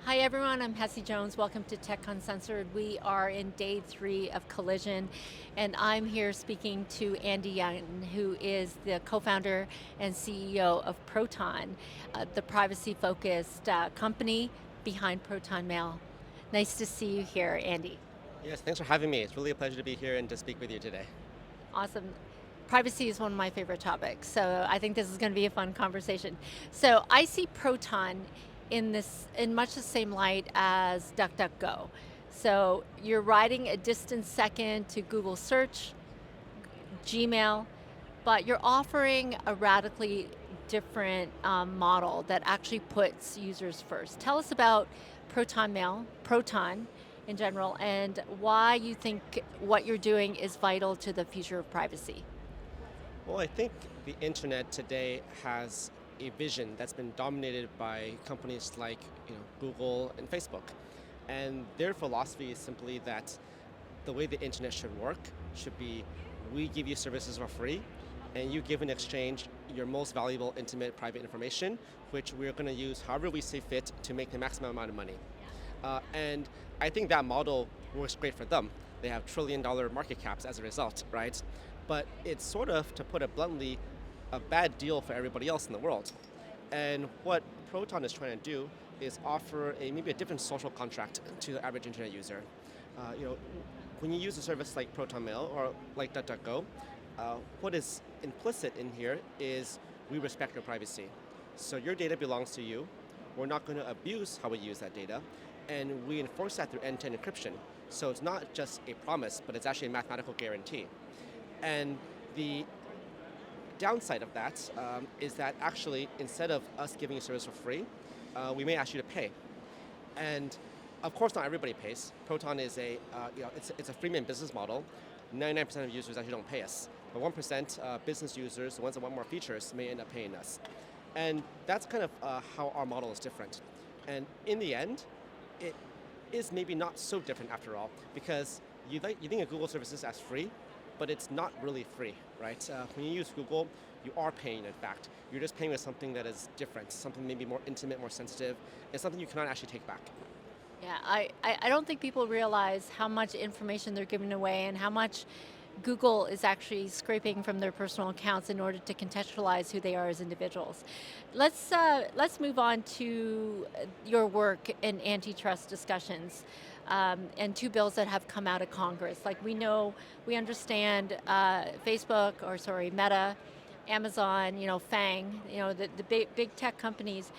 Hi everyone, I'm Hessie Jones. Welcome to Tech Uncensored. We are in day 3 of Collision, and I'm here speaking to Andy Young, who is the co-founder and CEO of Proton, the privacy-focused company behind Proton Mail. Nice to see you here, Andy. Yes, thanks for having me. It's really a pleasure to be here and to speak with you today. Awesome. Privacy is one of my favorite topics, so I think this is going to be a fun conversation. So I see Proton in much the same light as DuckDuckGo. So you're riding a distant second to Google search, Gmail, but you're offering a radically different model that actually puts users first. Tell us about Proton Mail, Proton in general, and why you think what you're doing is vital to the future of privacy. Well, I think the internet today has a vision that's been dominated by companies like Google and Facebook. And their philosophy is simply that the way the internet should work should be we give you services for free and you give in exchange your most valuable, intimate, private information, which we're going to use however we see fit to make the maximum amount of money. And I think that model works great for them. They have trillion-dollar market caps as a result, right? But it's sort of, to put it bluntly, a bad deal for everybody else in the world. And what Proton is trying to do is offer maybe a different social contract to the average internet user. When you use a service like Proton Mail or like DuckDuckGo, what is implicit in here is we respect your privacy. So your data belongs to you. We're not going to abuse how we use that data, and we enforce that through end-to-end encryption. So it's not just a promise, but it's actually a mathematical guarantee. And the downside of that is that actually, instead of us giving you service for free, we may ask you to pay. And of course, not everybody pays. Proton is it's a freemium business model. 99% of users actually don't pay us. But 1% business users, the ones that want more features, may end up paying us. And that's kind of how our model is different. And in the end, it is maybe not so different after all, because you think of Google services as free, but it's not really free, right? When you use Google, you are paying, in fact. You're just paying with something that is different, something maybe more intimate, more sensitive, and something you cannot actually take back. Yeah, I don't think people realize how much information they're giving away and how much Google is actually scraping from their personal accounts in order to contextualize who they are as individuals. Let's move on to your work in antitrust discussions and 2 bills that have come out of Congress. Like we understand Meta, Amazon, FANG, the big tech companies,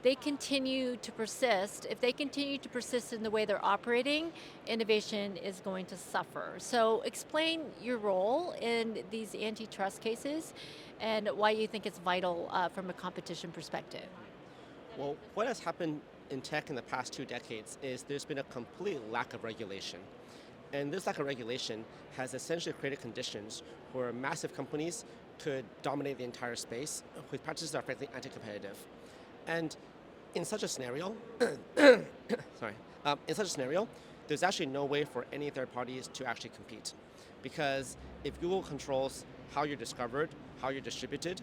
they continue to persist. If they continue to persist in the way they're operating, innovation is going to suffer. So explain your role in these antitrust cases and why you think it's vital from a competition perspective. Well, what has happened in tech in the past 2 decades is there's been a complete lack of regulation. And this lack of regulation has essentially created conditions where massive companies could dominate the entire space with practices that are frankly anti-competitive. And in such a scenario, in such a scenario, there's actually no way for any third parties to actually compete. Because if Google controls how you're discovered, how you're distributed,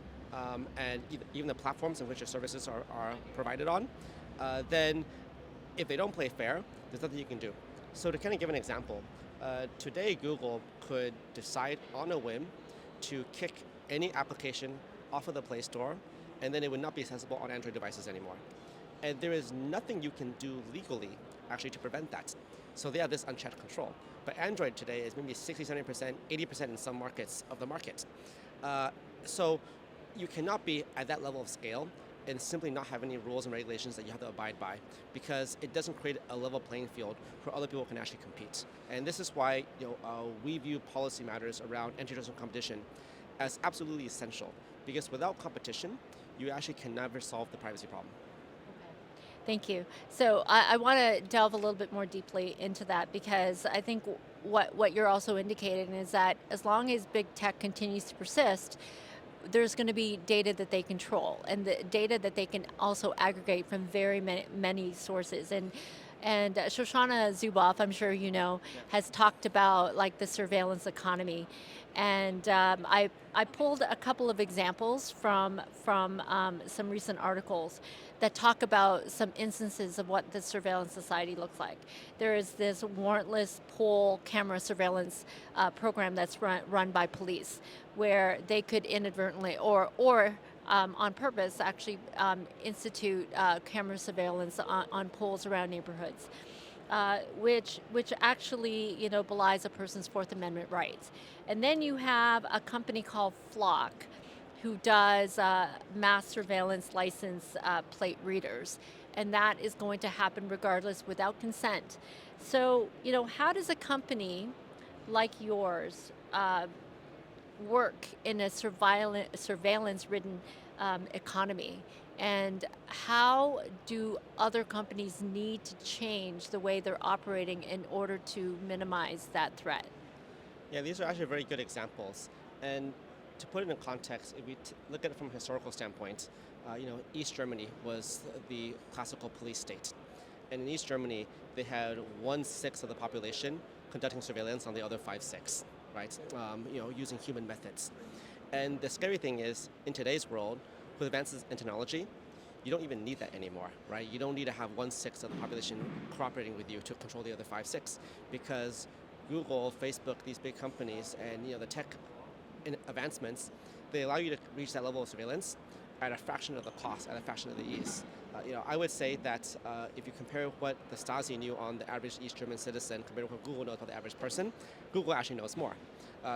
and even the platforms in which your services are provided on, then if they don't play fair, there's nothing you can do. So to kind of give an example, today Google could decide on a whim to kick any application off of the Play Store, and then it would not be accessible on Android devices anymore. And there is nothing you can do legally actually to prevent that. So they have this unchecked control. But Android today is maybe 60, 70%, 80% in some markets of the market. So you cannot be at that level of scale and simply not have any rules and regulations that you have to abide by, because it doesn't create a level playing field where other people can actually compete. And this is why we view policy matters around antitrust and competition as absolutely essential, because without competition, you actually can never solve the privacy problem. Thank you. So I want to delve a little bit more deeply into that, because I think what you're also indicating is that as long as big tech continues to persist, there's going to be data that they control and the data that they can also aggregate from very many sources. And And Shoshana Zuboff, I'm sure you know, Yeah. has talked about like the surveillance economy. And I pulled a couple of examples from some recent articles that talk about some instances of what the surveillance society looks like. There is this warrantless poll camera surveillance program that's run by police, where they could inadvertently or on purpose actually institute camera surveillance on poles around neighborhoods, which actually belies a person's Fourth Amendment rights. And then you have a company called Flock, who does mass surveillance license plate readers, and that is going to happen regardless without consent. So how does a company like yours work in a surveillance-ridden economy? And how do other companies need to change the way they're operating in order to minimize that threat? Yeah, these are actually very good examples. And to put it in context, if we look at it from a historical standpoint, East Germany was the classical police state. And in East Germany, they had 1/6 of the population conducting surveillance on the other 5/6, right? Using human methods. And the scary thing is, in today's world, with advances in technology, you don't even need that anymore, right? You don't need to have 1/6 of the population cooperating with you to control the other 5/6, because Google, Facebook, these big companies, and the tech advancements, they allow you to reach that level of surveillance at a fraction of the cost, at a fraction of the ease. I would say that if you compare what the Stasi knew on the average East German citizen compared to what Google knows about the average person, Google actually knows more.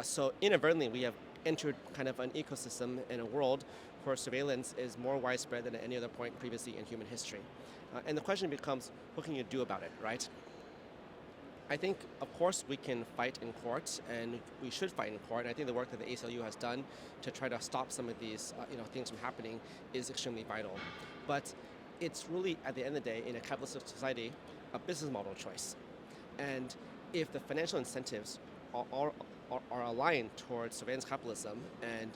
So inadvertently, we have entered kind of an ecosystem in a world where surveillance is more widespread than at any other point previously in human history. And the question becomes, what can you do about it, right? I think, of course, we can fight in court, and we should fight in court. And I think the work that the ACLU has done to try to stop some of these, things from happening is extremely vital. But it's really, at the end of the day, in a capitalist society, a business model choice. And if the financial incentives are aligned towards surveillance capitalism and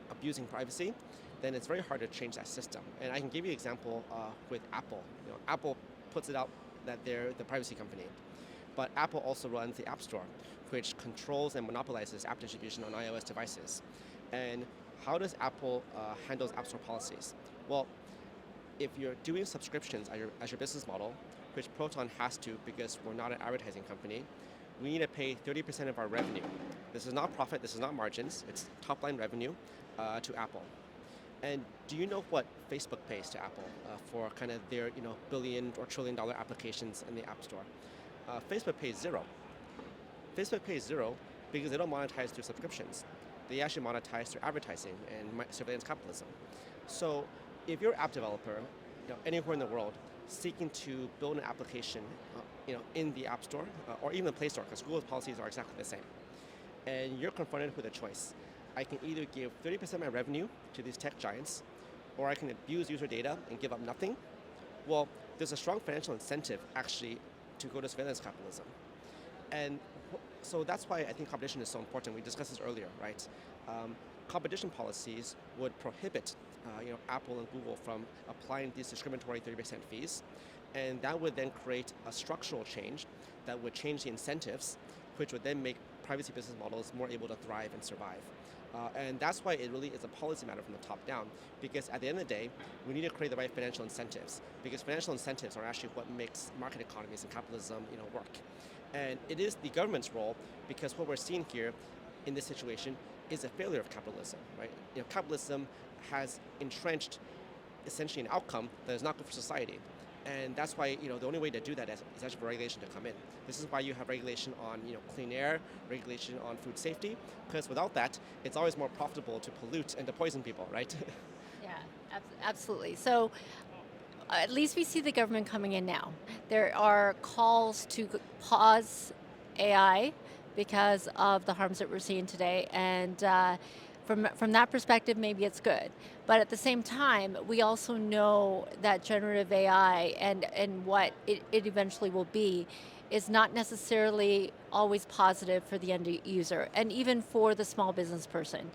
abusing privacy, then it's very hard to change that system. And I can give you an example with Apple. Apple puts it out that they're the privacy company. But Apple also runs the App Store, which controls and monopolizes app distribution on iOS devices. And how does Apple handle App Store policies? Well, if you're doing subscriptions as your business model, which Proton has to because we're not an advertising company, we need to pay 30% of our revenue. This is not profit, this is not margins, it's top line revenue to Apple. And do you know what Facebook pays to Apple for kind of their billion or $1 trillion applications in the App Store? Facebook pays zero. Facebook pays zero because they don't monetize through subscriptions. They actually monetize through advertising and surveillance capitalism. So if you're an app developer, anywhere in the world, seeking to build an application, in the App Store or even the Play Store, because Google's policies are exactly the same, and you're confronted with a choice. I can either give 30% of my revenue to these tech giants, or I can abuse user data and give up nothing. Well, there's a strong financial incentive actually to go to surveillance capitalism. And so that's why I think competition is so important. We discussed this earlier, right? Competition policies would prohibit Apple and Google from applying these discriminatory 30% fees. And that would then create a structural change that would change the incentives, which would then make privacy business models more able to thrive and survive. And that's why it really is a policy matter from the top down, because at the end of the day, we need to create the right financial incentives, because financial incentives are actually what makes market economies and capitalism work. And it is the government's role, because what we're seeing here in this situation is a failure of capitalism, right? Capitalism has entrenched essentially an outcome that is not good for society. And that's why the only way to do that is actually for regulation to come in. This is why you have regulation on clean air, regulation on food safety, because without that, it's always more profitable to pollute and to poison people, right? Yeah, absolutely. So at least we see the government coming in now. There are calls to pause AI because of the harms that we're seeing today, and from that perspective, maybe it's good. But at the same time, we also know that generative AI and what it eventually will be is not necessarily always positive for the end user and even for the small business person.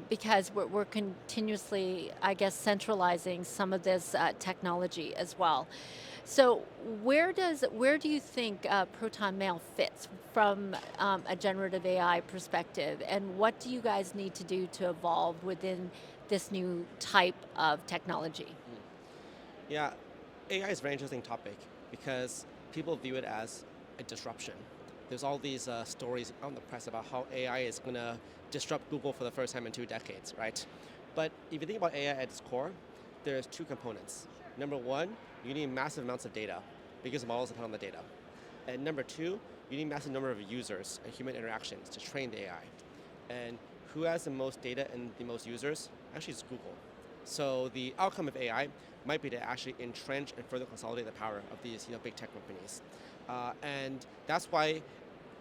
because we're continuously, I guess, centralizing some of this technology as well. So where do you think Proton Mail fits from a generative AI perspective, and what do you guys need to do to evolve within this new type of technology? Mm. Yeah, AI is a very interesting topic because people view it as a disruption. There's all these stories on the press about how AI is going to disrupt Google for the first time in 2 decades, right? But if you think about AI at its core, there's two components. Number one, you need massive amounts of data because models depend on the data. And number two, you need massive number of users and human interactions to train the AI. And who has the most data and the most users? Actually, it's Google. So the outcome of AI might be to actually entrench and further consolidate the power of these big tech companies. And that's why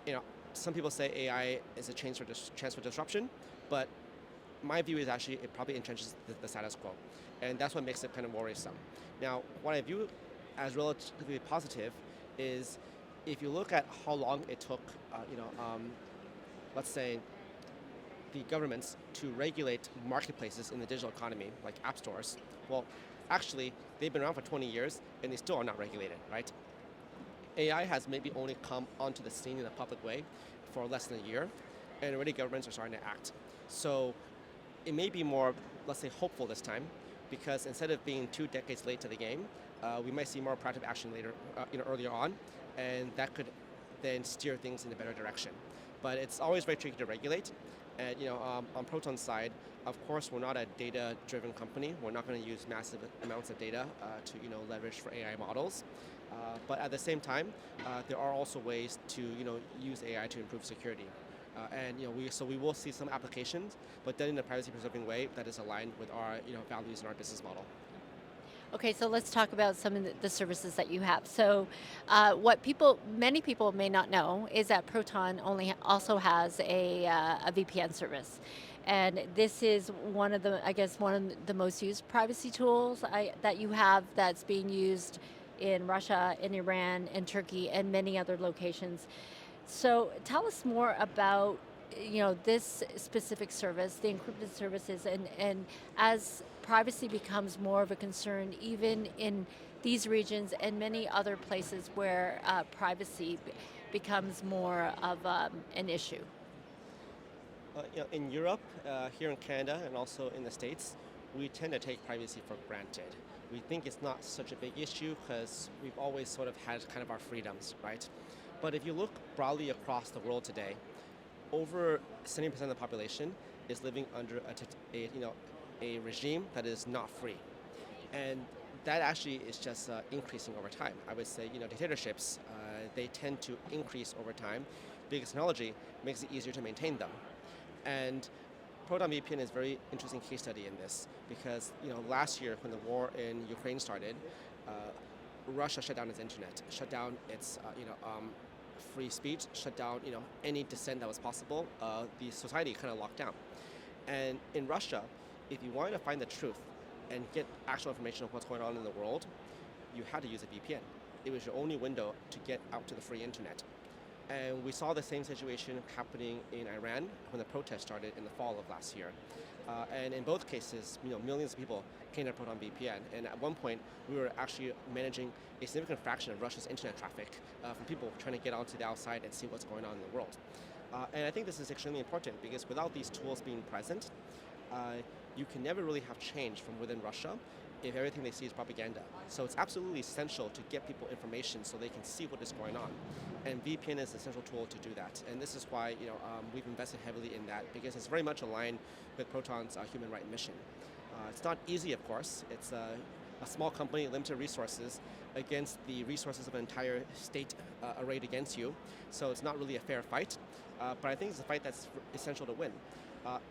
you know, some people say AI is a chance for disruption, but my view is actually it probably entrenches the status quo, and that's what makes it kind of worrisome. Now, what I view as relatively positive is if you look at how long it took, let's say the governments to regulate marketplaces in the digital economy, like app stores. Well, actually, they've been around for 20 years and they still are not regulated, right? AI has maybe only come onto the scene in a public way for less than a year, and already governments are starting to act. So it may be more, let's say, hopeful this time, because instead of being 2 decades late to the game, we might see more proactive action later, earlier on, and that could then steer things in a better direction. But it's always very tricky to regulate. And on Proton's side, of course, we're not a data-driven company. We're not going to use massive amounts of data to leverage for AI models. But at the same time, there are also ways to use AI to improve security. We will see some applications, but then in a privacy-preserving way that is aligned with our values and our business model. Okay, so let's talk about some of the services that you have. So, many people may not know is that Proton also has a VPN service, and this is one of the most used privacy tools that you have that's being used in Russia, in Iran, in Turkey, and many other locations. So tell us more about this specific service, the encrypted services, and as privacy becomes more of a concern, even in these regions and many other places where privacy becomes more of an issue. In Europe, here in Canada, and also in the States, we tend to take privacy for granted. We think it's not such a big issue because we've always sort of had kind of our freedoms, right? But if you look broadly across the world today, over 70% of the population is living under a regime that is not free, and that actually is just increasing over time. I would say dictatorships they tend to increase over time because technology makes it easier to maintain them. And Proton VPN is a very interesting case study in this because last year when the war in Ukraine started, Russia shut down its internet, shut down its free speech, shut down any dissent that was possible. The society kind of locked down. And in Russia, if you wanted to find the truth and get actual information of what's going on in the world, you had to use a VPN. It was your only window to get out to the free internet. And we saw the same situation happening in Iran when the protests started in the fall of last year. And in both cases, millions of people came to Proton VPN. And at one point, we were actually managing a significant fraction of Russia's internet traffic from people trying to get onto the outside and see what's going on in the world. And I think this is extremely important because without these tools being present, you can never really have change from within Russia if everything they see is propaganda. So it's absolutely essential to get people information so they can see what is going on. And VPN is an essential tool to do that. And this is why we've invested heavily in that because it's very much aligned with Proton's human rights mission. It's not easy, of course. It's a small company, limited resources, against the resources of an entire state arrayed against you. So it's not really a fair fight. But I think it's a fight that's essential to win.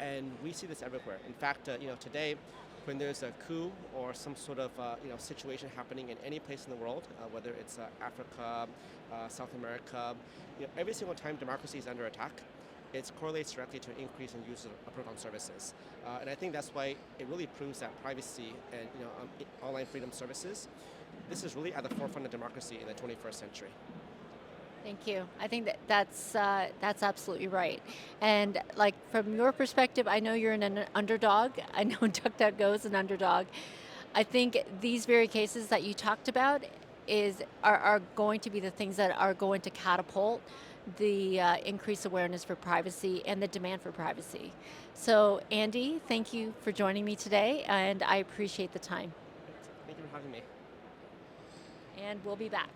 And we see this everywhere. In fact, today, when there's a coup or some sort of situation happening in any place in the world, whether it's Africa, South America, every single time democracy is under attack, it correlates directly to an increase in use of Proton services. And I think that's why it really proves that privacy and online freedom services, this is really at the forefront of democracy in the 21st century. Thank you. I think that's absolutely right. And like from your perspective, I know you're an underdog. I know DuckDuckGo is an underdog. I think these very cases that you talked about are going to be the things that are going to catapult the increased awareness for privacy and the demand for privacy. So, Andy, thank you for joining me today, and I appreciate the time. Thank you for having me. And we'll be back.